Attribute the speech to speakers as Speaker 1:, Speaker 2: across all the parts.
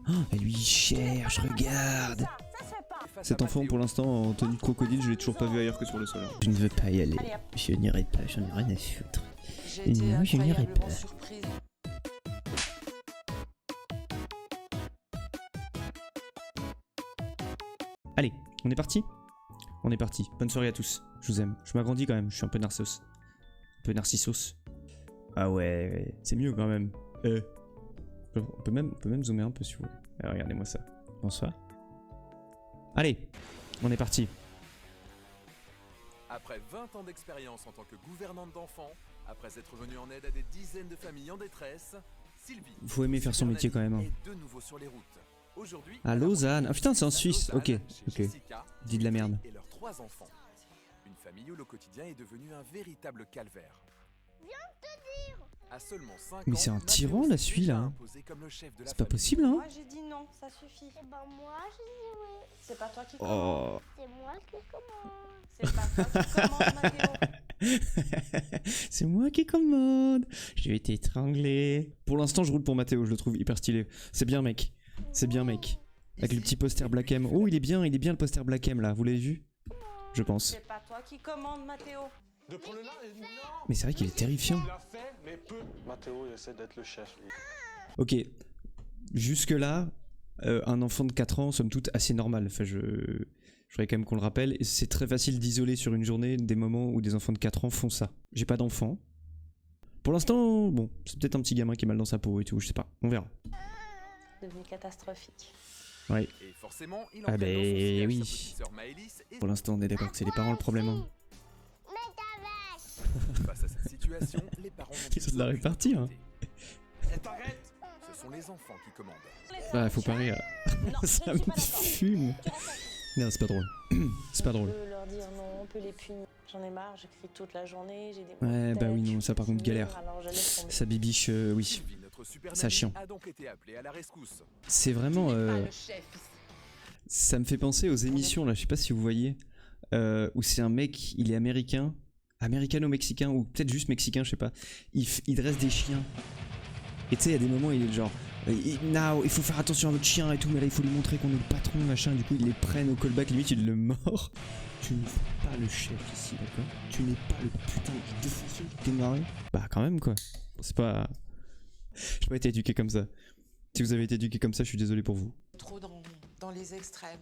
Speaker 1: Oh, elle lui cherche, regarde. Cet enfant pour l'instant en tenue de crocodile, je l'ai toujours pas vu ailleurs que sur le sol. Je ne veux pas y aller. Je n'irai pas, j'en ai rien à foutre. Non, je n'irai pas. Allez, on est parti? On est parti. Bonne soirée à tous. Je vous aime. Je m'agrandis quand même. Je suis un peu narcissos. Un peu narcissos. Ah ouais, c'est mieux quand même. On peut même zoomer un peu si vous voulez. Ah, regardez-moi ça. Bonsoir. Allez, on est parti.
Speaker 2: Après 20 ans d'expérience en tant que gouvernante d'enfants, après être venue en aide à des dizaines de familles en détresse, Sylvie
Speaker 1: Faut aimer faire son métier quand même. Hein.
Speaker 2: est de nouveau sur les routes. Aujourd'hui,
Speaker 1: à Lausanne. Ah putain, c'est en Suisse. Ok, ok. Dis de la merde.
Speaker 2: Et leurs 3 enfants. Une famille où le quotidien est devenu un véritable calvaire. À seulement 5
Speaker 1: Mais
Speaker 2: ans,
Speaker 1: c'est un
Speaker 2: Mathéo
Speaker 1: tyran
Speaker 2: s'est
Speaker 1: là
Speaker 2: déjà
Speaker 1: celui-là.
Speaker 2: imposé comme le chef de la
Speaker 1: C'est pas
Speaker 2: famille.
Speaker 1: possible hein.
Speaker 3: Moi j'ai dit non, ça suffit.
Speaker 4: Et ben moi j'ai dit oui.
Speaker 3: C'est pas toi qui commande.
Speaker 1: Oh.
Speaker 4: C'est moi qui commande.
Speaker 3: C'est pas toi qui commande, Mathéo.
Speaker 1: C'est moi qui commande. Je vais t'étrangler. Pour l'instant, je roule pour Mathéo. Je le trouve hyper stylé. C'est bien, mec. C'est bien, mec. Avec le petit poster Black M. Oh, il est bien le poster Black M là. Vous l'avez vu? Je pense.
Speaker 3: C'est pas toi qui commande, Mathéo.
Speaker 5: De prendre le là, non.
Speaker 1: Mais c'est vrai qu'il est terrifiant.
Speaker 5: Il l'a fait, mais peu. Mathéo, il essaie d'être le chef. Lui.
Speaker 1: Ok. Jusque-là, un enfant de 4 ans, somme toute, assez normal. Enfin, je voudrais quand même qu'on le rappelle. C'est très facile d'isoler sur une journée des moments où des enfants de 4 ans font ça. J'ai pas d'enfant. Pour l'instant, bon, c'est peut-être un petit gamin qui est mal dans sa peau et tout, je sais pas. On verra.
Speaker 3: Devenu catastrophique.
Speaker 1: Ouais.
Speaker 2: Et forcément, il
Speaker 1: Ah
Speaker 2: entraîne dans son
Speaker 1: ben
Speaker 2: sillage
Speaker 1: oui.
Speaker 2: sa petite sœur Maëlys et
Speaker 1: Pour l'instant, on est d'accord que c'est les parents le problème. Hein.
Speaker 2: face à cette situation, les parents n'ont
Speaker 1: Ils sont de la répartie, hein.
Speaker 2: T'arrêtes. Ce sont les enfants qui commandent.
Speaker 1: Ah, faut pas rire.
Speaker 3: Non,
Speaker 1: Ça
Speaker 3: je
Speaker 1: me
Speaker 3: ne suis pas d'accord.
Speaker 1: fume. Non, c'est pas drôle. C'est pas drôle.
Speaker 3: On peut leur dire non, on peut les punir. J'en ai marre, j'écris toute la journée, j'ai des
Speaker 1: Ouais, bah oui,
Speaker 3: têtes,
Speaker 1: non,
Speaker 3: je
Speaker 1: ça par contre
Speaker 3: continue,
Speaker 1: galère.
Speaker 3: alors je laisse tomber.
Speaker 1: Ça bibiche, oui.
Speaker 2: Sylvie, notre super
Speaker 1: Ça
Speaker 2: nanny,
Speaker 1: chiant.
Speaker 2: a donc été appelée à la rescousse.
Speaker 1: C'est vraiment. Ça me fait penser aux émissions là, je sais pas si vous voyez, où c'est un mec, il est américain, américano-mexicain, ou peut-être juste mexicain, je sais pas. Il dresse des chiens. Et tu sais, il y a des moments, il est genre, now, il faut faire attention à votre chien et tout, mais là il faut lui montrer qu'on est le patron, machin, et du coup ils les prennent au callback, limite il le mord. Tu n'es pas le chef ici, d'accord? Tu n'es pas le putain de défoncé qui t'es marré. Bah quand même quoi. C'est pas. J'ai pas été éduqué comme ça. Si vous avez été éduqué comme ça, je suis désolé pour vous.
Speaker 6: Trop dans les extrêmes.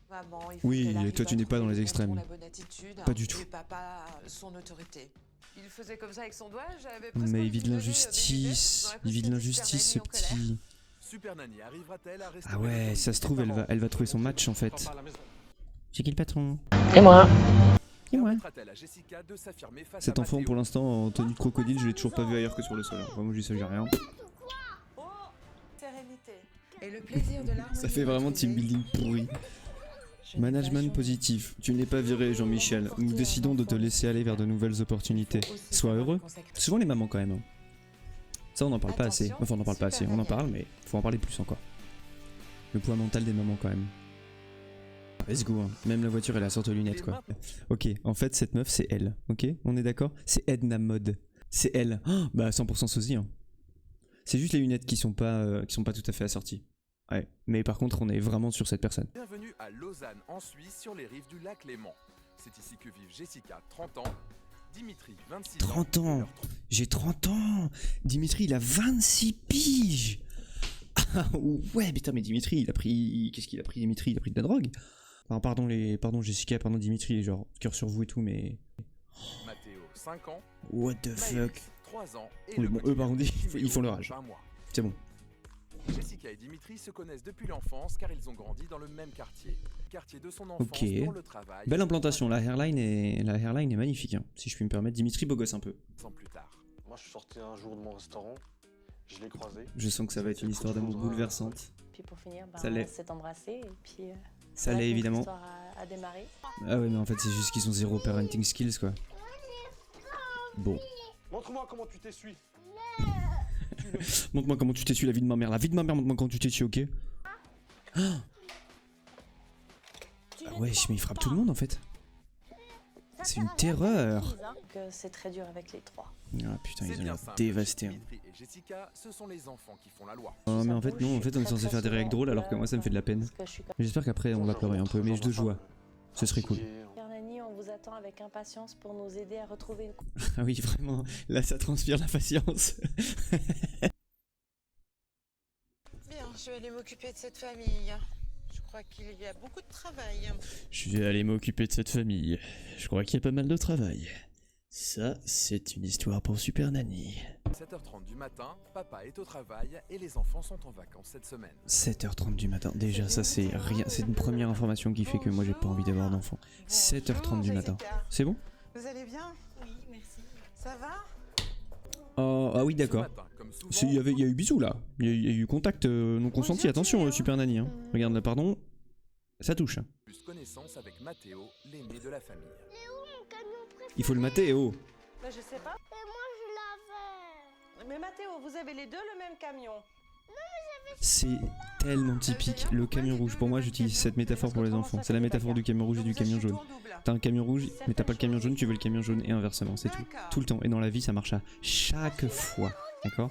Speaker 6: Maman, il faut
Speaker 1: Oui,
Speaker 6: qu'elle
Speaker 1: et
Speaker 6: arrive
Speaker 1: toi, tu
Speaker 6: à
Speaker 1: n'es pas dans
Speaker 6: trouver
Speaker 1: les
Speaker 6: le
Speaker 1: extrêmes.
Speaker 6: bon ton, la bonne attitude,
Speaker 1: Pas du tout.
Speaker 6: Et papa, son autorité.
Speaker 7: Il faisait comme ça avec son doigt, j'avais
Speaker 1: Mais il vit de l'injustice. Il vit de l'injustice, ce petit.
Speaker 2: Super Nanny arrivera-t-elle à restaurer
Speaker 1: Ah ouais,
Speaker 2: l'autorité
Speaker 1: ça se trouve,
Speaker 2: des parents?
Speaker 1: elle va trouver son match en fait.
Speaker 5: À la maison.
Speaker 1: C'est qui le patron?
Speaker 3: Et moi.
Speaker 1: Et moi.
Speaker 2: Permettra-t-elle à Jessica de s'affirmer face
Speaker 1: Cet
Speaker 2: à
Speaker 1: enfant,
Speaker 2: Mathéo?
Speaker 1: pour l'instant, en tenue de crocodile, je l'ai toujours pas vu ailleurs que sur le sol. Enfin, moi, je dis ça, j'ai rien.
Speaker 6: Oh, sérénité. Et le plaisir de l'harmonie.
Speaker 1: Ça fait vraiment team
Speaker 6: retrouvée.
Speaker 1: building pourri.
Speaker 6: Je n'ai pas
Speaker 1: Management
Speaker 6: changé.
Speaker 1: positif. Tu n'es pas viré, Jean-Michel. Nous décidons de te laisser aller vers de nouvelles opportunités. Sois heureux. Souvent les mamans quand même. Hein. Ça, on n'en parle pas assez. Enfin, on n'en parle pas assez. On en parle, mais faut en parler plus encore. Le poids mental des mamans quand même. Let's go. Hein. Même la voiture, elle a sorte lunettes quoi. Ok, en fait, cette meuf, c'est elle. Ok, on est d'accord? C'est Edna Mode. C'est elle. Oh, bah 100% sosie. Hein. C'est juste les lunettes qui sont pas tout à fait assorties. Ouais, mais par contre, on est vraiment sur cette personne.
Speaker 2: Bienvenue à Lausanne, en Suisse, sur les rives du lac Léman. C'est ici que vivent Jessica, 30 ans, Dimitri, 26 ans.
Speaker 1: 30
Speaker 2: et
Speaker 1: ans.
Speaker 2: leurs
Speaker 1: J'ai 30 ans. Dimitri, il a 26 piges. Ah ouais, putain, mais Dimitri, il a pris... Qu'est-ce qu'il a pris, Dimitri? Il a pris de la drogue. Enfin, pardon Jessica, pardon Dimitri, genre, cœur sur vous et tout, mais...
Speaker 2: Mathéo, 5 ans,
Speaker 1: What the fuck?
Speaker 2: Maëlys, 3 ans, et
Speaker 1: Oui,
Speaker 2: le
Speaker 1: bon,
Speaker 2: petit
Speaker 1: eux, par contre,
Speaker 2: Timéo,
Speaker 1: ils font leur âge.
Speaker 2: 20 mois.
Speaker 1: C'est bon.
Speaker 2: Jessica et Dimitri se connaissent depuis l'enfance car ils ont grandi dans le même quartier. Quartier de son enfance
Speaker 1: Ok.
Speaker 2: pour le travail.
Speaker 1: Belle implantation, la hairline est magnifique, hein, si je puis me permettre. Dimitri, beau gosse un peu.
Speaker 2: 2 ans plus tard.
Speaker 5: Moi, je suis sorti un jour de mon restaurant. Je l'ai croisé.
Speaker 1: Je sens que ça va être une histoire d'amour bouleversante.
Speaker 3: Puis pour finir, bah,
Speaker 1: Ça l'est.
Speaker 3: on s'est embrassé et puis.
Speaker 1: Ça
Speaker 3: voilà
Speaker 1: l'est
Speaker 3: que notre
Speaker 1: évidemment.
Speaker 3: histoire a démarré.
Speaker 1: Ah ouais, mais en fait, c'est juste qu'ils ont zéro parenting skills, quoi. Bon.
Speaker 5: Montre-moi comment tu t'essuies.
Speaker 1: Montre-moi comment tu t'essuies la vie de ma mère. La vie de ma mère, montre-moi comment tu t'essuies, ok? Ah ouais, mais il frappe tout le monde en fait. C'est une terreur.
Speaker 3: Que c'est très dur avec les trois.
Speaker 1: Ah putain,
Speaker 2: C'est
Speaker 1: ils ont
Speaker 2: bien
Speaker 1: l'air
Speaker 2: simple.
Speaker 1: dévastés.
Speaker 2: Dimitri et Jessica, ce sont les enfants qui font la loi.
Speaker 1: Oh, mais en fait, non, en fait, on est censé faire des réacts drôles alors que moi, ça me fait de la peine.
Speaker 3: Parce que je suis comme
Speaker 1: J'espère qu'après, on va pleurer un peu, mais de joie. Ce serait cool.
Speaker 3: Pierre Nani, on vous attend avec impatience pour nous aider à retrouver une
Speaker 1: Ah oui, vraiment, là, ça transpire la patience.
Speaker 6: Bien, je vais aller m'occuper de cette famille. Je crois qu'il y a beaucoup de travail.
Speaker 1: Je vais aller m'occuper de cette famille. Je crois qu'il y a pas mal de travail. Ça, c'est une histoire pour Super Nanny.
Speaker 2: 7h30 du matin, papa est au travail et les enfants sont en vacances cette semaine.
Speaker 1: 7h30 du matin. Déjà, ça, c'est rien. C'est une première information qui fait que moi, j'ai pas envie d'avoir d'enfant. 7h30 du matin. C'est bon?
Speaker 6: Vous allez bien? Oui, merci. Ça va?
Speaker 1: Oh, ah oui, d'accord.
Speaker 2: Ce matin, comme souvent,
Speaker 1: Il y a eu bisous là. Il y a eu contact non consenti. Attention, Super Nanny. Hein. Regarde là, pardon. Ça touche.
Speaker 2: plus connaissance avec Mathéo, l'aîné de la famille.
Speaker 4: Mon camion préféré.
Speaker 1: Il faut le mater, oh.
Speaker 3: Bah, je sais pas.
Speaker 4: Et moi, je l'avais.
Speaker 3: Mais Mathéo, vous avez les deux le même camion.
Speaker 1: C'est tellement typique. Le camion rouge. Pour moi, j'utilise cette métaphore pour les enfants. C'est la métaphore du camion rouge et du camion jaune. T'as un camion rouge, mais t'as pas le camion jaune, tu veux le camion jaune et inversement, c'est tout. Tout le temps. Et dans la vie, ça marche à chaque fois. D'accord?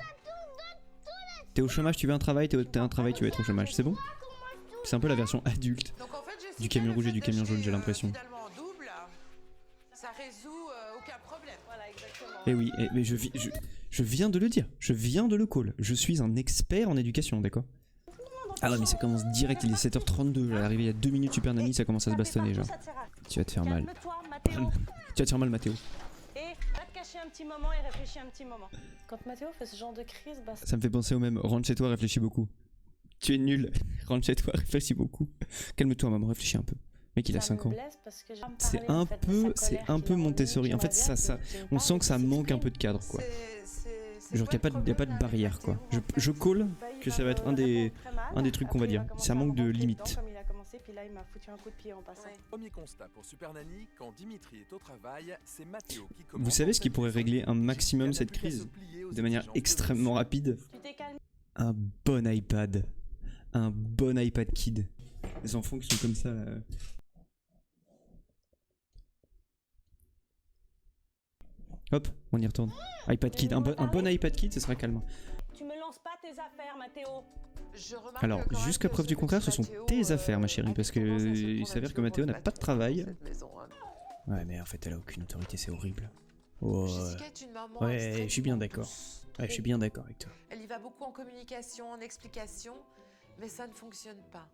Speaker 1: T'es au chômage, tu veux un travail, t'as un travail, tu veux être au chômage. C'est bon? C'est un peu la version adulte.
Speaker 6: Donc, en fait, Jessica,
Speaker 1: Du camion
Speaker 6: le
Speaker 1: rouge et
Speaker 6: fait
Speaker 1: du
Speaker 6: de
Speaker 1: camion jaune,
Speaker 6: l'acheter,
Speaker 1: j'ai l'impression.
Speaker 6: Finalement en double, ça résout aucun problème.
Speaker 3: Voilà, exactement.
Speaker 1: Et oui, mais je viens de le dire. Je viens de le call. Je suis un expert en éducation, d'accord? Ah ouais, mais ça commence direct, il est 7h32. J'ai arrivé il y a 2 minutes, Super Nanny, ça commence à se bastonner, genre. Tu vas te faire mal.
Speaker 3: Calme-toi, Mathéo.
Speaker 1: Tu vas te faire mal, Mathéo.
Speaker 3: Et va te cacher un petit moment et réfléchis un petit moment. Quand Mathéo fait ce genre de crise, bah,
Speaker 1: Ça me fait penser au même. Rentre chez toi, réfléchis beaucoup. Tu es nul. Rentre chez toi, réfléchis beaucoup. Calme-toi, maman, réfléchis un peu. Mec, il a 5 ans. C'est un peu Montessori. En fait, on sent que ça manque un peu de cadre, quoi. Genre qu'il n'y a pas de barrière, quoi. Je call que ça va être un des trucs qu'on va dire. Ça manque de limite.
Speaker 2: Premier constat pour Super Nanny, quand Dimitri est au travail, c'est Mathéo qui commence.
Speaker 1: Vous savez ce qui pourrait régler un maximum cette crise de manière extrêmement rapide? Un bon iPad. Un bon iPad Kid. Les enfants qui sont comme ça, là. Hop, on y retourne. iPad Kid. Un bon iPad Kid, ce sera calme.
Speaker 3: Tu me lances pas tes affaires, Mathéo.
Speaker 1: Alors, jusqu'à preuve du contraire, ce sont tes affaires, ma chérie, parce que il s'avère que Mathéo n'a pas de travail. Ouais, mais en fait, elle a aucune autorité, c'est horrible. Oh, ouais, je suis bien d'accord. Ouais, je suis bien d'accord avec toi.
Speaker 7: Elle y va beaucoup en communication, en explication, mais ça ne fonctionne pas.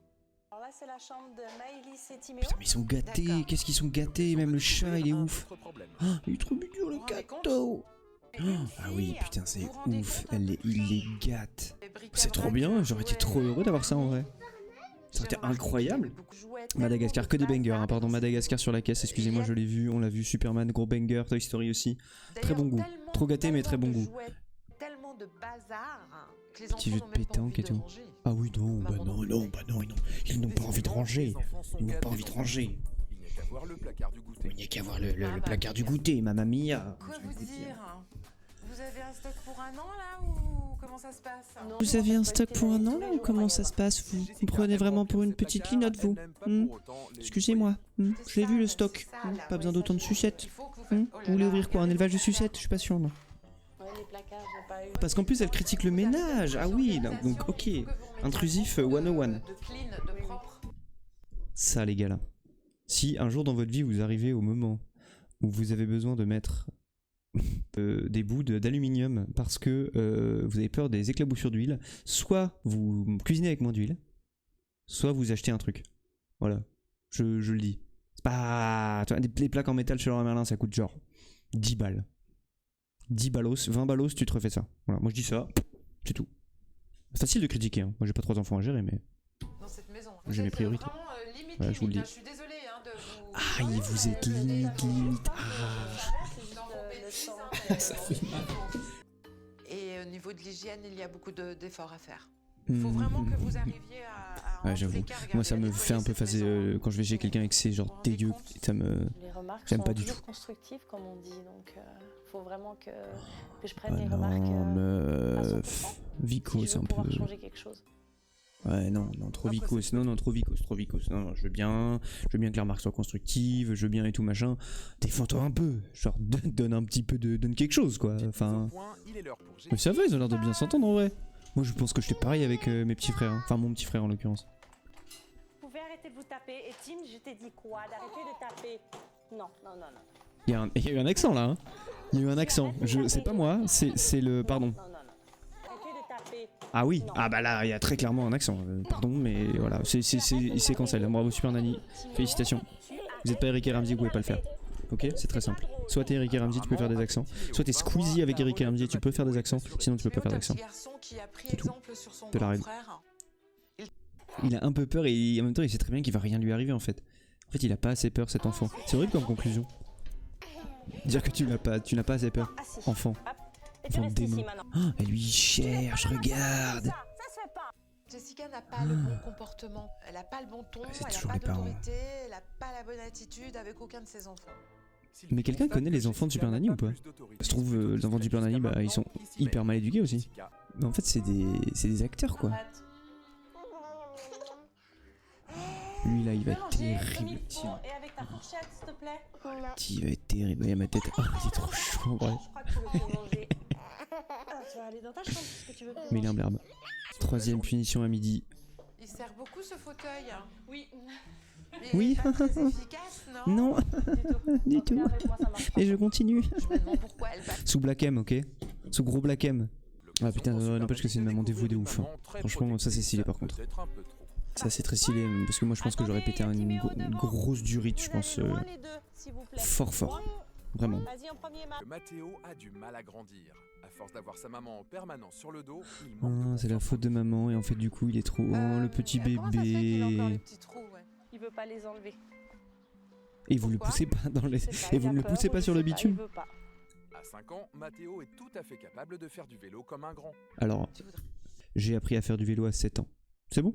Speaker 3: Alors là, c'est la chambre de Maëlys et Timéo.
Speaker 1: Putain, mais ils sont gâtés,
Speaker 7: D'accord.
Speaker 1: qu'est-ce qu'ils sont gâtés, même le chat, il est
Speaker 2: Un
Speaker 1: ouf.
Speaker 2: autre problème.
Speaker 1: Ah, il est trop mignon, le
Speaker 7: Vous vous rendez compte
Speaker 1: gâteau. Ah oui, putain, c'est
Speaker 7: Vous vous rendez
Speaker 1: ouf,
Speaker 7: compte un
Speaker 1: il
Speaker 7: peu
Speaker 1: les gâte.
Speaker 7: Les bric-à-brac,
Speaker 1: C'est trop bien, j'aurais été trop heureux d'avoir ça en vrai. Ça aurait été
Speaker 7: j'ai remarqué
Speaker 1: incroyable.
Speaker 7: qu'il y avait beaucoup de jouets,
Speaker 1: Madagascar, que des
Speaker 7: tellement de
Speaker 1: bangers, hein,
Speaker 7: bazar.
Speaker 1: pardon, Madagascar sur la caisse, excusez-moi, je l'ai vu, on l'a vu, Superman, gros banger, Toy Story aussi. Très bon
Speaker 7: D'ailleurs,
Speaker 1: goût.
Speaker 7: tellement-
Speaker 1: Trop gâté, mais
Speaker 7: tellement
Speaker 1: très bon
Speaker 7: de
Speaker 1: goût.
Speaker 7: jouets, tellement de bazar que les
Speaker 1: Petit
Speaker 7: enfants
Speaker 1: jeu de
Speaker 7: n'ont même pas
Speaker 1: pétanque
Speaker 7: envie
Speaker 1: et
Speaker 7: de
Speaker 1: tout.
Speaker 7: ranger.
Speaker 1: Ah oui, non, bah
Speaker 7: Maman
Speaker 1: non,
Speaker 7: non
Speaker 1: non,
Speaker 7: plus.
Speaker 1: bah non, ils n'ont pas envie de ranger. Ils n'ont pas envie de ranger.
Speaker 2: Il n'y a qu'à voir le placard du goûter.
Speaker 1: Il n'y a qu'à voir le placard du goûter, mamma mia.
Speaker 7: Quoi vous dire? Vous avez un stock pour un an là ou comment ça se passe?
Speaker 1: Vous avez un stock pour un an là ou comment ça se passe? Vous me prenez vraiment pour une petite linotte, vous? Excusez-moi, je l'ai vu le stock. Pas besoin d'autant de sucettes. Vous voulez ouvrir quoi? Un élevage de sucettes? Je suis pas sûr, non.
Speaker 3: Ouais, les placards, j'ai pas eu.
Speaker 1: Parce qu'en plus, elle critique le ménage. Ah oui, donc ok. Intrusif 101.
Speaker 7: De clean, de propre.
Speaker 1: Ça, les gars là. Si un jour dans votre vie vous arrivez au moment où vous avez besoin de mettre des bouts d'aluminium parce que vous avez peur des éclaboussures d'huile, soit vous cuisinez avec moins d'huile, soit vous achetez un truc. Voilà, je le dis. C'est pas... Tu vois, les plaques en métal chez Leroy Merlin, ça coûte genre 10 balles. 10 ballos, 20 ballos, tu te refais ça. Voilà, moi je dis ça, c'est tout. C'est facile de critiquer, hein. Moi j'ai pas 3 enfants à gérer, mais...
Speaker 7: Dans cette maison.
Speaker 1: J'ai mes priorités.
Speaker 7: Vraiment, limite,
Speaker 1: Voilà, je vous le
Speaker 7: limite,
Speaker 1: dis.
Speaker 7: hein. Je suis désolée hein, de vous...
Speaker 1: Ah, vous êtes limite.
Speaker 3: Ça fait mal.
Speaker 7: Et au niveau de l'hygiène, il y a beaucoup d'efforts à faire. Il faut vraiment que vous arriviez à
Speaker 1: Ouais,
Speaker 7: en
Speaker 1: j'avoue.
Speaker 7: tous les cas, regarder
Speaker 1: Moi ça
Speaker 7: à
Speaker 1: me
Speaker 7: nettoyer
Speaker 1: fait un peu
Speaker 7: cette
Speaker 1: phaser
Speaker 7: maison.
Speaker 1: quand je vais chez quelqu'un et que c'est genre dégueu. Ça me...
Speaker 3: Les remarques
Speaker 1: J'aime
Speaker 3: sont
Speaker 1: pas du
Speaker 3: toujours
Speaker 1: tout.
Speaker 3: constructives, comme on dit, donc faut vraiment que je prenne
Speaker 1: Ah
Speaker 3: les
Speaker 1: non,
Speaker 3: remarques à
Speaker 1: meuf.
Speaker 3: 100%.
Speaker 1: Vico,
Speaker 3: Si je
Speaker 1: c'est
Speaker 3: veux
Speaker 1: un peu...
Speaker 3: pouvoir changer quelque chose.
Speaker 1: Ouais, non, trop vicos, non, trop vicos. Non, je veux bien que la remarque soit constructive, je veux bien et tout machin. Défends-toi un peu, genre donne un petit peu donne quelque chose quoi. Enfin, mais ça va, ils ont l'air de bien s'entendre en vrai. Moi je pense que j'étais pareil avec mes petits frères, hein. Enfin mon petit frère en l'occurrence.
Speaker 3: Vous pouvez arrêter de vous taper. Et Tim, je t'ai dit quoi? D'arrêter de taper. Non.
Speaker 1: Il y a eu un accent là, hein. Il y a eu un accent. C'est pas moi, c'est le pardon.
Speaker 3: Non. Arrêtez de taper.
Speaker 1: Ah oui, ah bah là il y a très clairement un accent. Pardon, mais voilà, c'est cancel. Bravo Super Nanny, félicitations. Vous êtes pas Eric et Ramsey, vous pouvez pas le faire. Ok, c'est très simple. Soit t'es Eric et Ramsey, tu peux faire des accents. Soit t'es Squeezie avec Eric et Ramsey, tu peux faire des accents. Sinon tu peux pas faire d'accent. C'est tout. De la règle. Il a un peu peur et en même temps il sait très bien qu'il va rien lui arriver en fait. En fait il a pas assez peur cet enfant. C'est horrible comme conclusion. Dire que tu n'as pas assez peur. Enfant.
Speaker 3: Et tu
Speaker 1: Enfant de
Speaker 3: restes ici
Speaker 1: démon.
Speaker 3: maintenant.
Speaker 1: Oh, elle lui cherche, regarde.
Speaker 3: Ça se fait pas.
Speaker 7: Jessica n'a pas le bon comportement, elle n'a pas le bon ton,
Speaker 1: C'est
Speaker 7: elle n'a
Speaker 1: toujours
Speaker 7: pas
Speaker 1: les parents.
Speaker 7: d'autorité, elle n'a pas la bonne attitude avec aucun de ses enfants.
Speaker 1: Mais quelqu'un connaît les enfants de Super Nanny ou pas? Ça se trouve, les enfants de Super Nanny, bah ils sont hyper mal éduqués aussi. Mais en fait c'est des acteurs quoi. Lui là il va être terrible. Tiens.
Speaker 3: Et avec ta fourchette, s'il te plaît.
Speaker 1: Il va être terrible. Il y a ma tête. Oh, il est trop chaud en vrai.
Speaker 3: Je crois que tu veux plus manger. Tu vas aller dans ta chambre, ce que tu veux.
Speaker 1: Mais il est un blurbe. Troisième punition à midi.
Speaker 7: Il sert beaucoup ce fauteuil.
Speaker 3: Oui.
Speaker 7: Mais
Speaker 1: Oui.
Speaker 7: il est pas très efficace, non?
Speaker 1: Non, du tout.
Speaker 3: Avec moi, ça marche pas.
Speaker 1: Et je continue.
Speaker 7: Je me demande pourquoi elle bat.
Speaker 1: Sous Black M, ok? Sous gros Black M. Ah putain, n'empêche que c'est une maman dévouée de ouf. Hein. Franchement, ça c'est stylé par contre. Ça c'est très stylé, parce que moi je pense que j'aurais pété une grosse durite, je pense.
Speaker 3: Loin les deux, s'il vous plaît.
Speaker 1: Fort. Vraiment.
Speaker 3: Vas-y en premier, ma.
Speaker 2: Mathéo a du mal à grandir. À force d'avoir sa maman en permanence sur le dos, il
Speaker 1: Ah,
Speaker 2: manque de
Speaker 1: c'est la
Speaker 2: confiance
Speaker 1: faute de maman et en fait du coup il est trop... Oh le petit
Speaker 7: Comment ça se fait qu'il a encore les
Speaker 1: bébé.
Speaker 7: petits trous, ouais.
Speaker 3: Il veut pas les enlever.
Speaker 1: Et vous le
Speaker 7: Pourquoi
Speaker 1: poussez pas dans les...
Speaker 3: Je sais pas,
Speaker 1: Et
Speaker 3: il
Speaker 1: vous
Speaker 3: a
Speaker 1: ne le
Speaker 3: peur
Speaker 1: poussez
Speaker 3: ou
Speaker 1: pas
Speaker 3: je
Speaker 1: sur le
Speaker 3: sais pas,
Speaker 1: bitume.
Speaker 3: il veut pas.
Speaker 2: À 5 ans, Mathéo est tout à fait capable de faire du vélo comme un grand.
Speaker 1: Alors, j'ai appris à faire du vélo à 7 ans. C'est bon?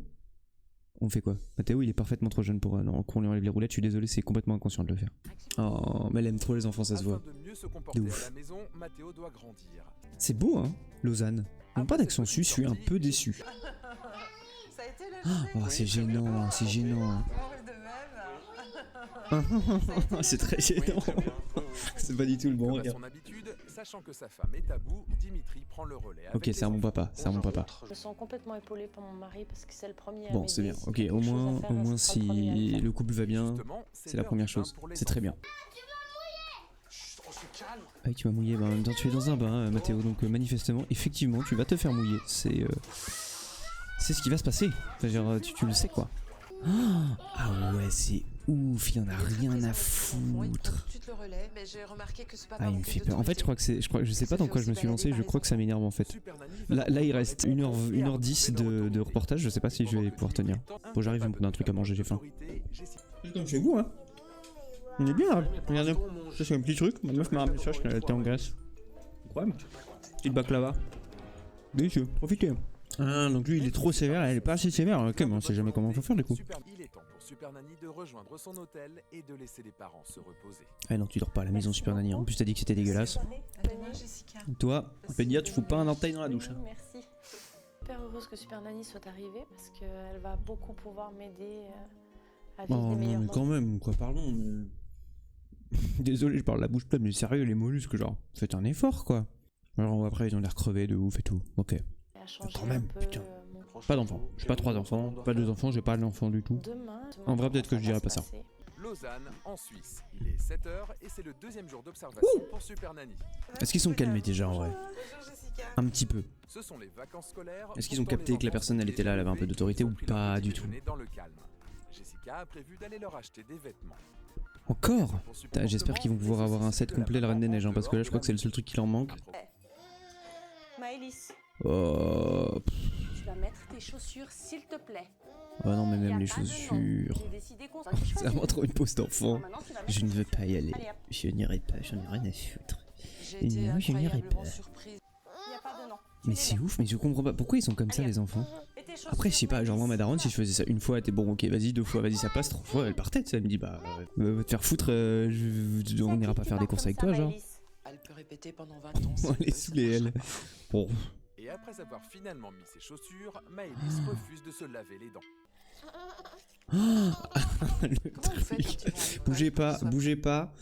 Speaker 1: On fait quoi? Mathéo il est parfaitement trop jeune pour... Non, qu'on lui enlève les roulettes, je suis désolé, c'est complètement inconscient de le faire. Oh, mais elle aime trop les enfants, ça se voit.
Speaker 2: Afin de mieux se comporter
Speaker 1: De ouf.
Speaker 2: à la maison, Mathéo doit grandir.
Speaker 1: C'est beau hein, Lausanne. Non pas d'accent suisse, je suis un peu déçu.
Speaker 7: Ça a été le journée.
Speaker 1: Oh c'est gênant, c'est gênant. C'est très gênant. C'est pas du tout le bon
Speaker 2: Comme à
Speaker 1: regard.
Speaker 2: son habitude, sachant que sa femme est à bout, Dimitri prend le relais.
Speaker 1: Ok, c'est un bon papa, c'est un bon papa.
Speaker 3: Je me sens complètement épaulée par mon mari parce que c'est le premier.
Speaker 1: Bon, c'est bien. Ok, au moins si le couple va bien, c'est la première chose. C'est très bien. Ah oui, tu vas mouiller. Bah, en même temps, tu es dans un bain, Mathéo. Donc manifestement, effectivement, tu vas te faire mouiller. C'est ce qui va se passer. Enfin, genre, tu le sais quoi. Ah ouais, c'est ouf. Il en a rien à foutre. Ah, il me fait peur. En fait, je sais pas dans quoi je me suis lancé. Je crois que ça m'énerve en fait. Là, il reste 1h10 de reportage. Je sais pas si je vais pouvoir tenir. Bon, j'arrive à me prendre un truc à manger. J'ai faim. C'est comme chez vous, hein. On est bien là. Regardez. Ça, c'est un petit truc. Ma meuf m'a ramené ça. Je l'ai en Grèce. Incroyable. Petite baklava. Délicieux. Profitez. Ah, donc lui, il est trop sévère. Elle est pas assez sévère. Ok, mais on sait jamais comment on va faire du coup.
Speaker 2: Il est temps pour Super Nanny de rejoindre son hôtel et de laisser les parents se reposer.
Speaker 1: Ah non, tu dors pas à la maison Super Nanny. En plus, t'as dit que c'était dégueulasse. Toi, Pédia, tu fous pas un orteil dans la douche. Hein.
Speaker 3: Merci. Super heureuse que Super Nanny soit arrivée parce qu'elle va beaucoup pouvoir m'aider à vivre des meilleurs moments.
Speaker 1: quand même, quoi, pardon. Mais... Désolé, je parle la bouche pleine, mais sérieux, les mollusques, genre, faites un effort, quoi. Alors après, ils ont l'air crevés de ouf et tout. Ok. Quand même, putain. Pas d'enfants. J'ai pas 3 enfants, pas 2 enfants, j'ai pas d'enfants du tout. En vrai, peut-être que je dirais pas ça.
Speaker 2: Lausanne, en Suisse. Il est 7h et c'est le deuxième jour d'observation pour Super Nanny.
Speaker 1: Est-ce qu'ils sont calmés déjà en vrai? Un petit peu.
Speaker 2: Ce sont les vacances scolaires.
Speaker 1: Est-ce qu'ils ont capté que la personne elle était là, elle avait un peu d'autorité ou pas du tout?
Speaker 2: Dans le calme. Jessica a prévu d'aller leur acheter des vêtements.
Speaker 1: Encore? J'espère qu'ils vont pouvoir avoir un set complet la Reine des Neiges, hein, parce que là je crois que c'est le seul truc qui leur manque.
Speaker 3: Maëlys,
Speaker 1: Oh.
Speaker 3: tu vas mettre tes chaussures s'il te plaît.
Speaker 1: Oh non, mais
Speaker 3: Y a
Speaker 1: même les
Speaker 3: pas de non.
Speaker 1: chaussures.
Speaker 3: J'ai décidé qu'on
Speaker 1: C'est vraiment trop une pause d'enfant.
Speaker 3: Maintenant, tu vas mettre
Speaker 1: Je ne
Speaker 3: tes
Speaker 1: veux pas y aller.
Speaker 3: Allez, hop.
Speaker 1: Je n'irai pas, j'en ai rien à foutre.
Speaker 7: J'ai été
Speaker 1: Non, je n'irai
Speaker 7: incroyablement
Speaker 1: pas.
Speaker 7: surprise.
Speaker 3: Y a pas de non.
Speaker 1: Mais c'est ouf, mais je comprends pas. Pourquoi ils sont comme ça les enfants?
Speaker 3: Et tes chaussures,
Speaker 1: Après, je sais pas, genre moi, ma
Speaker 3: Maëlys.
Speaker 1: daronne, si je faisais ça une fois, t'es bon, ok, vas-y, 2 fois, vas-y, ça passe, 3 fois, elle partait, elle me dit, bah, va te faire foutre, on n'ira pas faire des courses avec toi, genre.
Speaker 7: Elle peut répéter pendant 20 ans.
Speaker 1: On va les saouler, elle. Bon.
Speaker 2: Et après avoir finalement mis ses chaussures, Maëlys refuse de se laver les dents.
Speaker 1: Le
Speaker 7: Comment vous faites
Speaker 1: truc.
Speaker 7: quand ils vont à l'école
Speaker 1: Bougez pas,
Speaker 7: pour que ce
Speaker 1: bougez pas.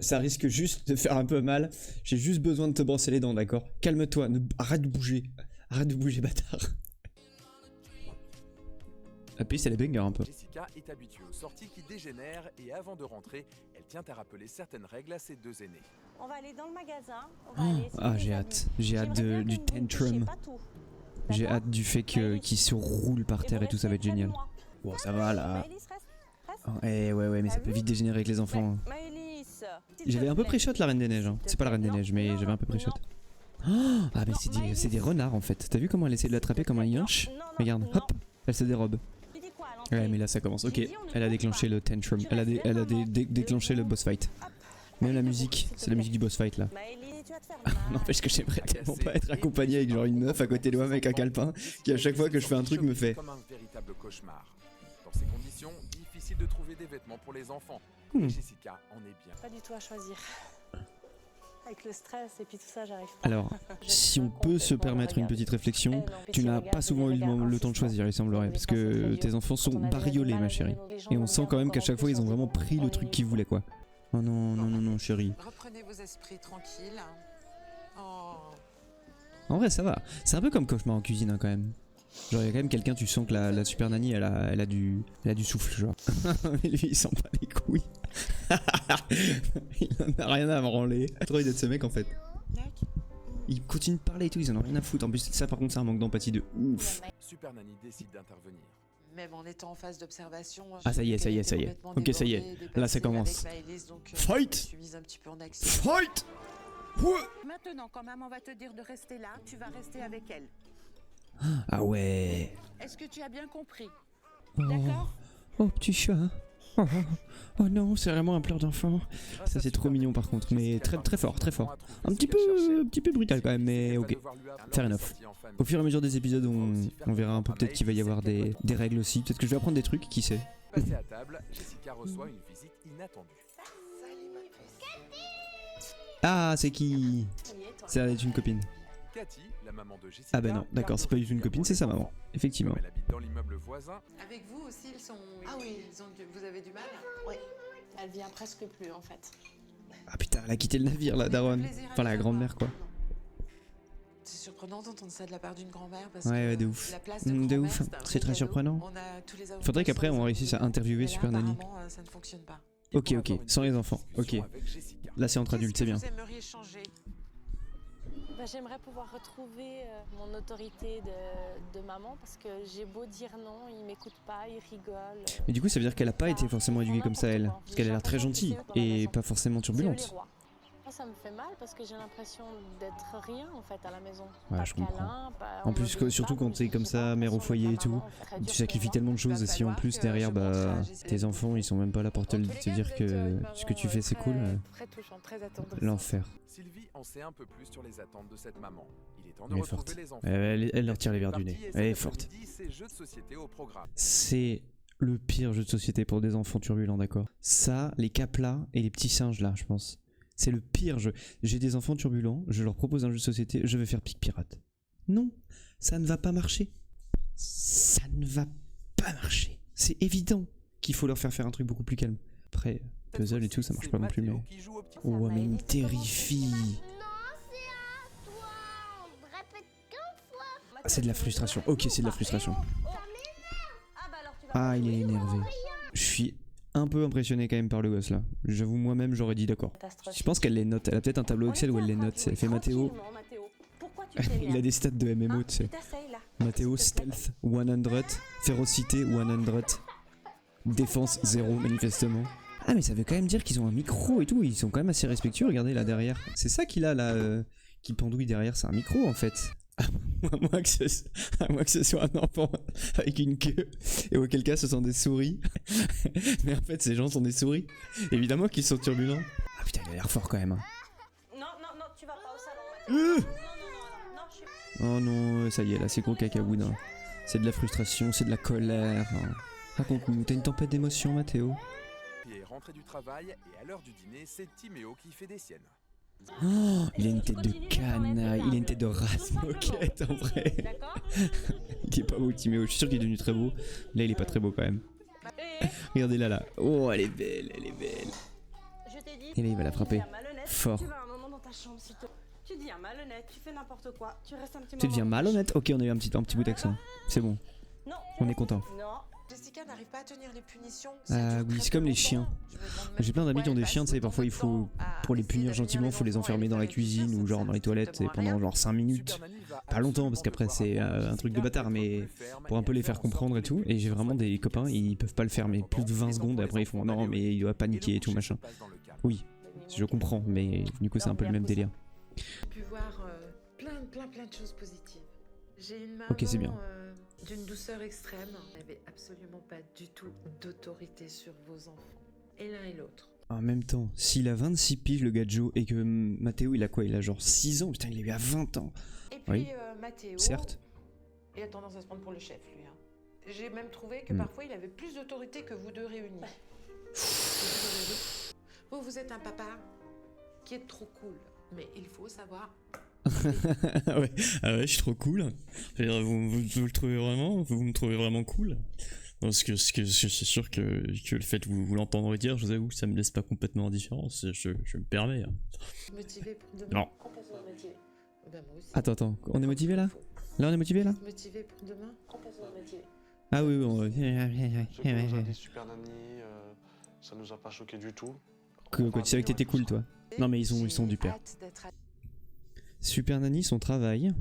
Speaker 1: Ça risque juste de faire un peu mal. J'ai juste besoin de te brosser les dents, d'accord? Calme-toi, arrête de bouger. Arrête de bouger, bâtard. La piste, elle est banger un peu.
Speaker 2: Jessica est habituée aux sorties qui dégénèrent et avant de rentrer, elle tient à rappeler certaines règles à ses deux aînés.
Speaker 8: On va aller dans le magasin. On va aller
Speaker 1: Ah, j'ai hâte. J'ai hâte du tantrum. J'ai hâte du fait qu'il se roule par terre et tout, ça va être génial. Bon, ça va là. Ouais, mais ça peut vite dégénérer avec les enfants. J'avais un peu pré-shot la Reine des Neiges. Hein. C'est pas la Reine des Neiges, mais j'avais un peu pré-shot. Oh, ah, mais c'est des renards en fait. T'as vu comment elle essaie de l'attraper comme un yinche? Regarde, hop, elle se dérobe. Ouais, mais là ça commence. Ok, elle a déclenché le tantrum. Elle a déclenché le boss fight. Même la musique, c'est la musique du boss fight là. N'empêche que j'aimerais tellement pas être accompagné avec genre une meuf à côté de moi avec un calepin qui à chaque fois que je fais un truc me fait.
Speaker 2: Comme un véritable cauchemar. Dans ces conditions, difficile de trouver des vêtements pour les enfants. Et Jessica en est bien.
Speaker 3: Pas du tout à choisir. Avec le stress et puis tout ça, j'arrive pas.
Speaker 1: Alors, si on peut se permettre une petite réflexion, tu n'as pas souvent eu le temps de choisir, il semblerait, parce que tes enfants sont bariolés, ma chérie. Et on sent quand même qu'à chaque fois, ils ont vraiment pris le truc qu'ils voulaient, quoi. Oh non, chérie.
Speaker 7: Reprenez vos esprits tranquilles. Oh.
Speaker 1: En vrai, ça va. C'est un peu comme Cauchemar en cuisine, hein, quand même. Genre, il y a quand même quelqu'un, tu sens que la super nanny, elle a du souffle, genre. Mais lui, il sent pas les couilles. Il en a rien à branler. Trop idée de ce mec, en fait. Il continue de parler et tout, ils en ont rien à foutre. En plus, ça, par contre, c'est un manque d'empathie de ouf.
Speaker 2: Super Nanny décide d'intervenir.
Speaker 7: Même en étant en phase d'observation.
Speaker 1: Ah, ça y est, ça y est, ça y est. Ok, ça y est. Là, ça commence. Fight!
Speaker 7: Je suis mise un petit peu en action.
Speaker 1: Fight!
Speaker 8: Maintenant, quand maman va te dire de rester là, tu vas rester avec elle.
Speaker 1: Ah ouais.
Speaker 8: Est-ce que tu as bien compris?
Speaker 1: Oh,
Speaker 8: D'accord?
Speaker 1: oh petit chat. Oh non, c'est vraiment un pleur d'enfant. Ça c'est trop mignon par contre, mais très fort, très fort. Un petit peu brutal quand même, mais ok. Fair enough. Au fur et à mesure des épisodes, on verra un peu peut-être qu'il va y avoir des règles aussi. Peut-être que je vais apprendre des trucs, qui sait.
Speaker 2: Passée à table, Jessica reçoit une visite inattendue.
Speaker 1: Ah, c'est qui? Ça va être une copine.
Speaker 2: Cathy, la maman de Jessica.
Speaker 1: Ah bah non, d'accord, c'est pas du tout une copine, c'est sa maman. Effectivement.
Speaker 2: Comme elle habite dans l'immeuble voisin.
Speaker 7: Avec vous aussi, ils sont. Ah oui, vous avez du mal?
Speaker 3: Oui, elle vient presque plus en fait.
Speaker 1: Ah putain, elle a quitté le navire la daronne. Enfin la grand-mère quoi.
Speaker 7: C'est surprenant d'entendre ça de la part d'une grand-mère parce
Speaker 1: Ouais,
Speaker 7: que
Speaker 1: de ouf.
Speaker 7: la place
Speaker 1: De
Speaker 7: grand-mère,
Speaker 1: ouf,
Speaker 7: un
Speaker 1: c'est
Speaker 7: vrai
Speaker 1: très
Speaker 7: cadeau.
Speaker 1: surprenant.
Speaker 7: On a tous les avantages
Speaker 1: Faudrait qu'après
Speaker 7: sans les
Speaker 1: on réussisse à
Speaker 7: inconvénients.
Speaker 1: interviewer
Speaker 7: Mais là,
Speaker 1: Super Nanny.
Speaker 7: apparemment, ça ne fonctionne pas.
Speaker 1: Ok, sans les enfants, ok. Là c'est entre adultes, c'est bien.
Speaker 7: Qu'est-ce que vous aimeriez changer?
Speaker 3: J'aimerais pouvoir retrouver mon autorité de maman parce que j'ai beau dire non, il m'écoute pas, il rigole.
Speaker 1: Mais du coup ça veut dire qu'elle a pas été forcément éduquée comme ça elle. Parce qu'elle a l'air très gentille et pas forcément turbulente.
Speaker 3: Moi, ça me fait mal parce que j'ai l'impression d'être rien en fait à la maison.
Speaker 1: Ouais,
Speaker 3: Pas
Speaker 1: je
Speaker 3: de
Speaker 1: comprends.
Speaker 3: câlin, pas-
Speaker 1: En
Speaker 3: on
Speaker 1: plus,
Speaker 3: me dit
Speaker 1: surtout
Speaker 3: pas,
Speaker 1: quand
Speaker 3: donc
Speaker 1: t'es comme
Speaker 3: j'ai
Speaker 1: ça,
Speaker 3: pas
Speaker 1: mère au
Speaker 3: l'impression
Speaker 1: foyer et
Speaker 3: d'être
Speaker 1: tout,
Speaker 3: maman, c'est très dur
Speaker 1: tu
Speaker 3: pour
Speaker 1: sacrifies
Speaker 3: moi.
Speaker 1: tellement de choses
Speaker 7: Il
Speaker 1: et
Speaker 7: va
Speaker 1: si en
Speaker 7: falloir
Speaker 1: plus
Speaker 7: que
Speaker 1: derrière
Speaker 7: je montre
Speaker 1: bah
Speaker 7: à Jessica.
Speaker 1: tes enfants ils sont même pas là pour te dire que ce que tu fais c'est cool,
Speaker 3: Très touchant, très attendrissant.
Speaker 1: l'enfer.
Speaker 2: Sylvie en sait un peu plus sur les attentes de cette maman. Il est temps de
Speaker 1: Elle est
Speaker 2: retrouver
Speaker 1: forte.
Speaker 2: les enfants.
Speaker 1: Elle leur tire les verres du nez.
Speaker 2: Partie, et
Speaker 1: Elle est
Speaker 2: cet
Speaker 1: forte.
Speaker 2: après-midi, c'est jeux de société au programme.
Speaker 1: C'est le pire jeu de société pour des enfants turbulents, d'accord. Ça, les caplas et les petits singes là, je pense. C'est le pire jeu. J'ai des enfants turbulents, je leur propose un jeu de société, je vais faire pique pirate. Non, ça ne va pas marcher. Ça ne va pas marcher. C'est évident qu'il faut leur faire un truc beaucoup plus calme. Après, puzzle et tout, ça marche pas non plus, mais... Oh, mais il me terrifie.
Speaker 4: Non, c'est à toi. Répète 15 fois.
Speaker 1: Ah, c'est de la frustration. Ok, c'est de la frustration.
Speaker 8: Ah bah alors tu vas.
Speaker 1: Ah, il est énervé. Je suis un peu impressionné quand même par le gosse là. J'avoue moi-même j'aurais dit d'accord. Je pense qu'elle les note. Elle a peut-être un tableau Excel où elle les note. Elle fait Mathéo.
Speaker 8: Pourquoi tu fais
Speaker 1: Il a des stats de MMO, tu sais.
Speaker 8: T'essayes là.
Speaker 1: Mathéo stealth 100, férocité 100, défense 0 manifestement. Ah mais ça veut quand même dire qu'ils ont un micro et tout. Ils sont quand même assez respectueux. Regardez là derrière. C'est ça qu'il a là, qui pendouille derrière. C'est un micro en fait. À moins que ce soit un enfant avec une queue, et auquel cas ce sont des souris. Mais en fait ces gens sont des souris. Évidemment qu'ils sont turbulents. Ah putain il a l'air fort quand même. Hein.
Speaker 8: Non, tu vas pas au salon. Non, je suis.
Speaker 1: Oh non, ça y est là c'est gros cacaboudin. C'est de la frustration, c'est de la colère. Hein. Raconte-nous, t'as une tempête d'émotions Mathéo?
Speaker 2: Qui est rentré du travail et à l'heure du dîner, c'est Timéo qui fait des siennes.
Speaker 1: Oh, il a une tête de canaille, il a une tête de race moquette en vrai.
Speaker 8: D'accord.
Speaker 1: Il est pas beau Timéo, je suis sûr qu'il est devenu très beau. Là il est pas très beau quand même. Regardez là. Oh elle est belle, elle est belle.
Speaker 8: Je t'ai dit.
Speaker 1: Et là il va la frapper.
Speaker 8: Tu deviens malhonnête.
Speaker 1: Fort.
Speaker 8: Tu vas un moment dans ta chambre, s'il te plaît. Tu deviens malhonnête, tu fais n'importe quoi. Tu restes un petit moment.
Speaker 1: Tu deviens malhonnête. Ok, on a eu un petit bout d'accent. C'est bon,
Speaker 8: Non.
Speaker 1: on est content.
Speaker 8: Non.
Speaker 7: Jessica n'arrive pas à tenir les punitions.
Speaker 1: Ah oui, c'est comme les chiens. J'ai plein d'amis qui ont des chiens, tu sais, parfois il faut, pour les punir gentiment, faut les enfermer dans la cuisine ou genre dans les toilettes et pendant genre 5 minutes. Pas longtemps parce qu'après c'est un truc de bâtard, mais pour un peu les faire comprendre et tout. Et j'ai vraiment des copains, ils peuvent pas le faire, mais plus de 20 secondes et après ils font non, mais il doit paniquer et tout machin. Oui, je comprends, mais du coup c'est un peu le même délire.
Speaker 7: J'ai pu voir plein de choses positives. J'ai une maman
Speaker 1: Ok, c'est bien.
Speaker 7: d'une douceur extrême. Elle n'avait absolument pas du tout d'autorité sur vos enfants. Et l'un et l'autre.
Speaker 1: En même temps, s'il a 26 piges le gars de Joe et que Mathéo il a quoi? Il a genre 6 ans, putain il est eu à 20 ans.
Speaker 7: Et puis
Speaker 1: Oui.
Speaker 7: Mathéo,
Speaker 1: Certes.
Speaker 7: il a tendance à se prendre pour le chef lui. Hein. J'ai même trouvé que parfois il avait plus d'autorité que vous deux réunis. Vous êtes un papa qui est trop cool. Mais il faut savoir...
Speaker 1: Ouais. Ah ouais, je suis trop cool. Vous le trouvez vraiment? Vous me trouvez vraiment cool? Parce que c'est sûr que le fait de vous l'entendre dire, je vous avoue, ça me laisse pas complètement indifférent. Je me permets. Hein.
Speaker 7: Motivé pour demain.
Speaker 1: Non.
Speaker 7: Complètement motivé. Ben, moi aussi.
Speaker 1: Attends, on est motivé là? Là on est motivé là?
Speaker 7: Motivé pour demain.
Speaker 8: Complètement motivé.
Speaker 1: Ah oui,
Speaker 5: Ce que nous a dit Super Nanny, ça nous a pas choqué du tout.
Speaker 1: Quoi, tu savais que t'étais cool toi? Non mais ils sont du père. Super Nanny, son travail,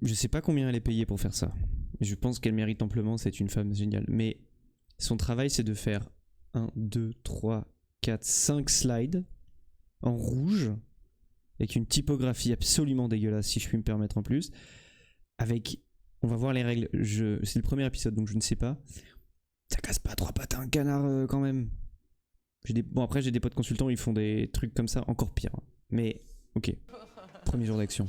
Speaker 1: je sais pas combien elle est payée pour faire ça. Je pense qu'elle mérite amplement, c'est une femme géniale. Mais son travail c'est de faire 1, 2, 3, 4, 5 slides en rouge, avec une typographie absolument dégueulasse si je puis me permettre en plus. Avec, on va voir les règles, c'est le premier épisode donc je ne sais pas. Ça casse pas 3 pattes à un canard quand même. Bon après j'ai des potes consultants, ils font des trucs comme ça encore pire. Mais ok. Premier jour d'action.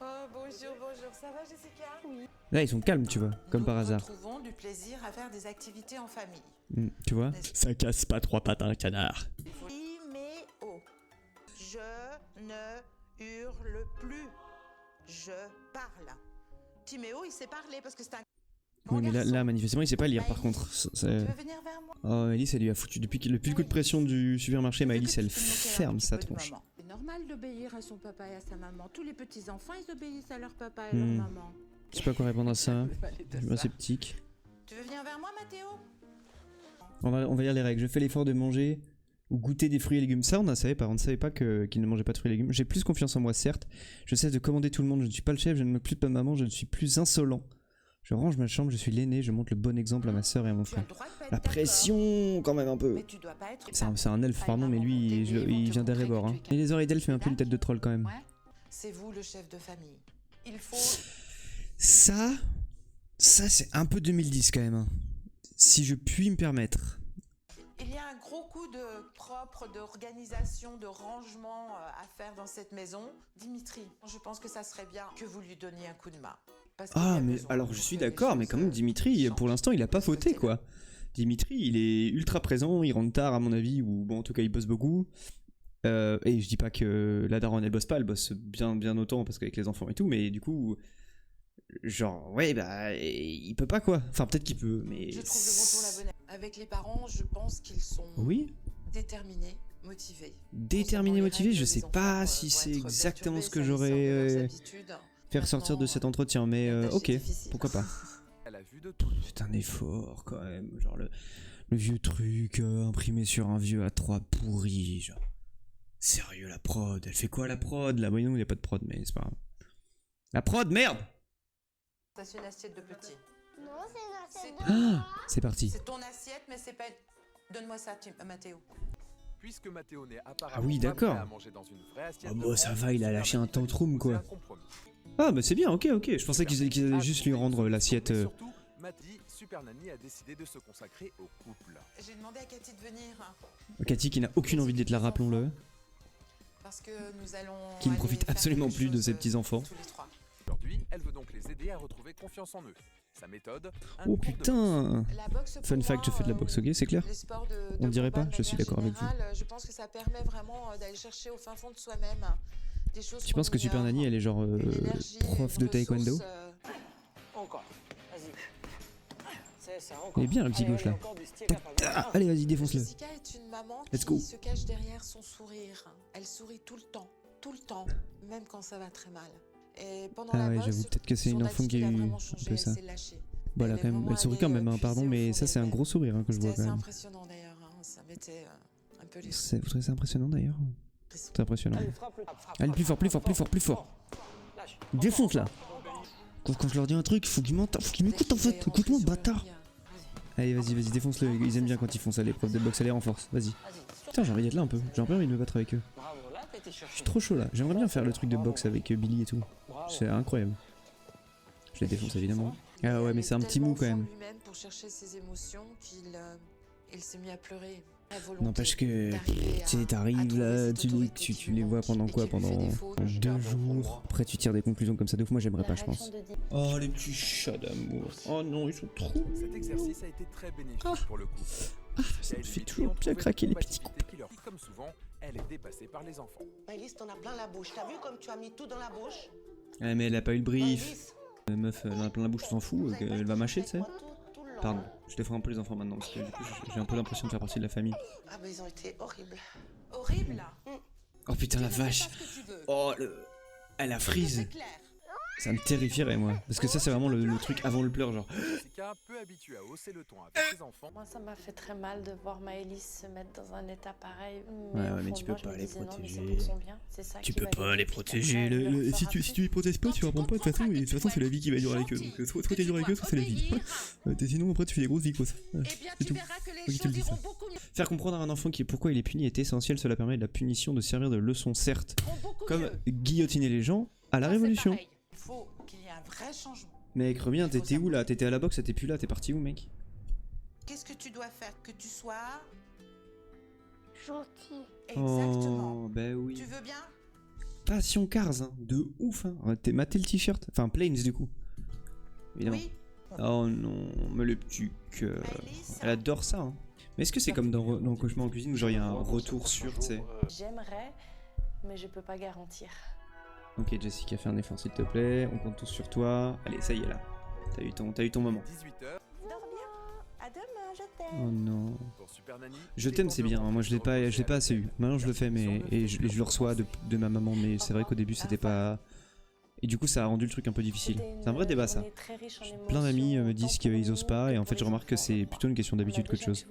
Speaker 7: Oh, bonjour, ça va Jessica? Oui.
Speaker 1: Là ils sont calmes tu vois, comme par hasard.
Speaker 7: Nous retrouvons du plaisir à faire des activités en famille.
Speaker 1: Tu vois? Ça casse pas 3 pattes à un canard.
Speaker 7: Timéo, je ne hurle plus. Je parle. Timéo, il sait parler parce que c'est un...
Speaker 1: Oui mais là manifestement il sait pas lire par contre.
Speaker 7: Tu veux venir vers moi?
Speaker 1: Oh Elise elle lui a foutu, depuis le coup de pression du supermarché, Maëlys elle ferme sa tronche.
Speaker 9: C'est normal d'obéir à son papa et à sa maman. Tous les petits enfants ils obéissent à leur papa et leur maman.
Speaker 1: Je sais pas quoi répondre à ça, je suis assez sceptique.
Speaker 7: Tu veux venir vers moi Mathéo?
Speaker 1: On va lire les règles, je fais l'effort de manger ou goûter des fruits et légumes. Ça on ne savait pas, qu'il ne mangeait pas de fruits et légumes. J'ai plus confiance en moi certes, je cesse de commander tout le monde, je ne suis pas le chef, je ne me plus de maman, je ne suis plus insolent. Je range ma chambre, je suis l'aîné, je montre le bon exemple à ma soeur et à mon frère. La pression quand même un peu.
Speaker 7: Mais tu dois pas être...
Speaker 1: C'est un elfe pardon mais lui il vient d'Erebor hein. Et les oreilles d'elfe fait un peu une tête de troll quand même.
Speaker 7: C'est vous le chef de famille. Il faut...
Speaker 1: Ça c'est un peu 2010 quand même hein. Si je puis me permettre.
Speaker 7: Il y a un gros coup de propre, d'organisation, de rangement à faire dans cette maison. Dimitri, je pense que ça serait bien que vous lui donniez un coup de main.
Speaker 1: Ah mais alors je suis d'accord mais quand même Dimitri pour l'instant il a pas fauté quoi. Dimitri il est ultra présent, il rentre tard à mon avis ou bon en tout cas il bosse beaucoup. Et je dis pas que la daronne elle bosse bien autant parce qu'avec les enfants et tout mais du coup genre ouais bah il peut pas quoi. Enfin peut-être qu'il peut mais...
Speaker 7: Je trouve le bon ton la bonne. Avec les parents je pense qu'ils sont déterminés, motivés.
Speaker 1: Déterminés, motivés, je sais pas si c'est exactement ce que j'aurais... faire sortir de cet entretien, mais ok, pourquoi pas. C'est un effort quand même, genre le vieux truc imprimé sur un vieux A3 pourri, genre. Sérieux la prod, elle fait quoi la prod là? Bon non il n'y a pas de prod mais c'est pas grave. La prod merde!
Speaker 7: C'est une assiette de petit.
Speaker 4: Non, c'est une assiette de
Speaker 1: Ah, c'est parti.
Speaker 7: C'est ton assiette mais c'est pas... Donne-moi ça Mathéo.
Speaker 2: Puisque Mathéo n'est apparemment
Speaker 1: Ah oui
Speaker 2: pas
Speaker 1: d'accord.
Speaker 2: prêt à manger dans une vraie assiette
Speaker 1: Oh
Speaker 2: de
Speaker 1: bah ça
Speaker 2: bronze,
Speaker 1: va, il a lâché un
Speaker 2: Super Nanny
Speaker 1: tantrum
Speaker 2: lui
Speaker 1: quoi.
Speaker 2: propose un compromis.
Speaker 1: Ah bah c'est bien, ok, je pensais qu'ils allaient juste lui rendre l'assiette...
Speaker 2: Mais surtout, Mathy, Super Nanny a décidé de se consacrer au couple.
Speaker 7: J'ai demandé à Cathy de venir.
Speaker 1: Cathy qui n'a aucune envie d'être là, rappelons-le.
Speaker 7: Parce que nous allons...
Speaker 1: Qui ne
Speaker 7: aller
Speaker 1: profite
Speaker 7: faire
Speaker 1: absolument
Speaker 7: quelque
Speaker 1: plus de
Speaker 7: chose,
Speaker 1: ses petits-enfants.
Speaker 7: tous les trois.
Speaker 2: Aujourd'hui, elle veut donc les aider à retrouver confiance en eux. Sa méthode, un
Speaker 1: Oh
Speaker 2: cours de
Speaker 1: putain.
Speaker 7: La boxe, pour
Speaker 1: Fun fact, je
Speaker 7: moi,
Speaker 1: fais de la boxe, ok, c'est clair?
Speaker 7: les sports de
Speaker 1: On dirait
Speaker 7: combat
Speaker 1: pas,
Speaker 7: de
Speaker 1: je suis
Speaker 7: manière
Speaker 1: d'accord avec vous.
Speaker 7: générale, je pense que ça permet vraiment d'aller chercher au fin fond de soi-même des choses
Speaker 1: Tu penses que Super Nanny, elle est genre prof de taekwondo?
Speaker 8: Encore. Vas-y. C'est ça, encore.
Speaker 1: Il est bien le petit
Speaker 8: Allez,
Speaker 1: gauche là.
Speaker 8: encore du style capable.
Speaker 1: Ah, allez, vas-y, défonce-le.
Speaker 7: Jessica est une maman
Speaker 1: Let's
Speaker 7: qui
Speaker 1: go.
Speaker 7: se cache derrière son sourire. Elle sourit tout le temps, même quand ça va très mal. Et pendant
Speaker 1: Ah
Speaker 7: la
Speaker 1: ouais,
Speaker 7: boxe,
Speaker 1: j'avoue, peut-être que c'est
Speaker 7: son
Speaker 1: une enfant qui a
Speaker 7: attitude
Speaker 1: eu
Speaker 7: vraiment
Speaker 1: un
Speaker 7: changé,
Speaker 1: peu ça.
Speaker 7: elle s'est lâchée.
Speaker 1: Voilà,
Speaker 7: Elle est
Speaker 1: quand même,
Speaker 7: vraiment
Speaker 1: elle sourit
Speaker 7: allée,
Speaker 1: quand même, hein,
Speaker 7: puiser
Speaker 1: pardon,
Speaker 7: au
Speaker 1: mais
Speaker 7: fond
Speaker 1: ça c'est un
Speaker 7: d'elle-même.
Speaker 1: gros sourire hein, que je vois
Speaker 7: C'était
Speaker 1: quand
Speaker 7: assez
Speaker 1: même.
Speaker 7: impressionnant d'ailleurs, hein, ça mettait un peu les
Speaker 1: Vous trouvez ça impressionnant d'ailleurs?
Speaker 7: frissons.
Speaker 1: C'est impressionnant.
Speaker 8: Allez, frappe-le.
Speaker 1: Allez, plus fort, plus fort, plus fort, plus fort.
Speaker 8: Lâche.
Speaker 1: Défonce là. Quand je leur dis un truc, faut qu'ils m'écoutent en fait. Écoute-moi, bâtard. Allez, vas-y, défonce-le. Ils aiment bien quand ils font ça, les profs de boxe, ça les renforce. Vas-y.
Speaker 8: Vas-y.
Speaker 1: Putain, j'ai envie d'être là un peu. J'ai un peu envie de me battre avec eux.
Speaker 8: Bravo, là, t'as été
Speaker 1: Je
Speaker 8: chercher.
Speaker 1: suis trop chaud là. J'aimerais bien faire le truc de boxe avec Billy et tout.
Speaker 8: Bravo.
Speaker 1: C'est incroyable. Je les défonce évidemment. Ah ouais, mais c'est un petit mou quand même.
Speaker 7: Lui-même pour chercher ses émotions qu'il s'est mis à pleurer. La volonté
Speaker 1: N'empêche que
Speaker 7: d'arriver
Speaker 1: tu sais,
Speaker 7: à
Speaker 1: t'arrives
Speaker 7: trouver
Speaker 1: là,
Speaker 7: cette autorité
Speaker 1: tu
Speaker 7: qui
Speaker 1: les
Speaker 7: lui
Speaker 1: vois
Speaker 7: manque
Speaker 1: pendant
Speaker 7: et
Speaker 1: quoi?
Speaker 7: qui lui fait
Speaker 1: Pendant
Speaker 7: défaut.
Speaker 1: 2 jours. Après tu tires des conclusions comme ça de ouf. Moi j'aimerais
Speaker 3: La
Speaker 1: pas, je
Speaker 3: réaction
Speaker 1: pense.
Speaker 3: de Di-
Speaker 1: Oh les petits chats d'amour. Oh non, ils sont trop.
Speaker 2: Cet exercice a été très bénéfique pour le couple.
Speaker 1: Ça
Speaker 2: Jessica
Speaker 1: me
Speaker 2: et
Speaker 1: fait
Speaker 2: Dimitri
Speaker 1: toujours
Speaker 2: ont
Speaker 1: bien
Speaker 2: trouvé
Speaker 1: craquer
Speaker 2: une
Speaker 1: les petits coups.
Speaker 2: compatibilité qui leur fait, comme souvent, elle est dépassée par les enfants.
Speaker 10: Maëlys, t'en as plein la bouche. T'as vu comme tu as mis tout dans la bouche?
Speaker 1: Ouais, mais elle a pas eu le brief.
Speaker 10: Maëlys,
Speaker 1: Meuf, elle en a plein la bouche, s'en fout.
Speaker 10: vous avez pas
Speaker 1: Elle
Speaker 10: dit
Speaker 1: va mâcher, tu sais.
Speaker 10: avec moi tout le long.
Speaker 1: Pardon, je te ferai un peu les enfants maintenant parce que du coup j'ai un peu l'impression de faire partie de la famille.
Speaker 10: Ah bah ils ont été horribles.
Speaker 7: Horrible.
Speaker 1: Oh putain la
Speaker 7: Tu ne fais
Speaker 1: vache.
Speaker 7: pas ce que tu veux.
Speaker 1: Oh elle a freeze.
Speaker 7: C'est clair.
Speaker 1: Ça me terrifierait moi. Parce que ça c'est vraiment le truc avant le pleur genre.
Speaker 2: Jessica, peu habituée à hausser le ton avec ses enfants,
Speaker 3: Moi, ça m'a fait très mal de voir Maëlys se mettre dans un état pareil.
Speaker 1: Ouais,
Speaker 3: au
Speaker 1: mais
Speaker 3: fond
Speaker 1: tu
Speaker 3: de
Speaker 1: peux
Speaker 3: moi, je
Speaker 1: pas
Speaker 3: me
Speaker 1: les
Speaker 3: disais, non, mais
Speaker 1: protéger.
Speaker 3: c'est pour son bien. C'est ça
Speaker 1: Tu
Speaker 3: qui
Speaker 1: peux
Speaker 3: va
Speaker 1: pas
Speaker 3: l'aider.
Speaker 1: les
Speaker 3: Puis
Speaker 1: protéger.
Speaker 3: après, elle le
Speaker 1: Si
Speaker 3: fera
Speaker 1: tu les protèges pas, tu apprends pas. De toute façon c'est la vie qui va durer avec eux. Donc soit t'es dur avec eux, soit c'est la vie. Sinon après tu fais des grosses vicos.
Speaker 9: Eh bien,
Speaker 1: C'est
Speaker 9: tu
Speaker 1: tout.
Speaker 9: verras que
Speaker 1: Faut
Speaker 9: les
Speaker 1: qu'il te le
Speaker 9: choses
Speaker 1: dise,
Speaker 9: iront
Speaker 1: ça.
Speaker 9: beaucoup mieux.
Speaker 1: Faire comprendre à un enfant pourquoi il est puni est essentiel. Cela permet de la punition de servir de leçon, certes. Comme guillotiner les gens à la Révolution.
Speaker 7: Il faut qu'il y ait un vrai changement.
Speaker 1: Mec, reviens, t'étais où là? T'étais à la boxe, t'es plus là, t'es parti où mec?
Speaker 7: Qu'est-ce que tu dois faire? Que tu sois
Speaker 4: Gentil.
Speaker 7: exactement.
Speaker 1: Oh, bah oui.
Speaker 7: Tu veux bien?
Speaker 1: Passion Cars, hein, de ouf. Hein. T'es maté le t-shirt, enfin Planes du coup. Évidemment.
Speaker 7: Oui.
Speaker 1: Oh non, mais le petit cœur.
Speaker 7: Maëlys,
Speaker 1: Elle adore ça. Hein. Mais est-ce que c'est comme dans Cauchemar en cuisine où genre il y a un retour sûr, tu sais?
Speaker 3: J'aimerais, mais je peux pas garantir.
Speaker 1: Ok Jessica, fais un effort s'il te plaît. On compte tous sur toi. Allez, ça y est là. T'as eu ton moment.
Speaker 2: 18h,
Speaker 8: Dors bien. À demain, je t'aime.
Speaker 1: Oh non.
Speaker 2: pour Super Nanny.
Speaker 1: Je t'aime, c'est bien. Hein. Moi, je l'ai pas assez eu. Maintenant, je le fais, mais et je le reçois de ma maman. Mais c'est vrai qu'au début, c'était pas. Et du coup, ça a rendu le truc un peu difficile. C'est un vrai débat, ça. Plein d'amis me disent qu'ils osent pas, et en fait, je remarque que c'est plutôt une question d'habitude qu'autre chose.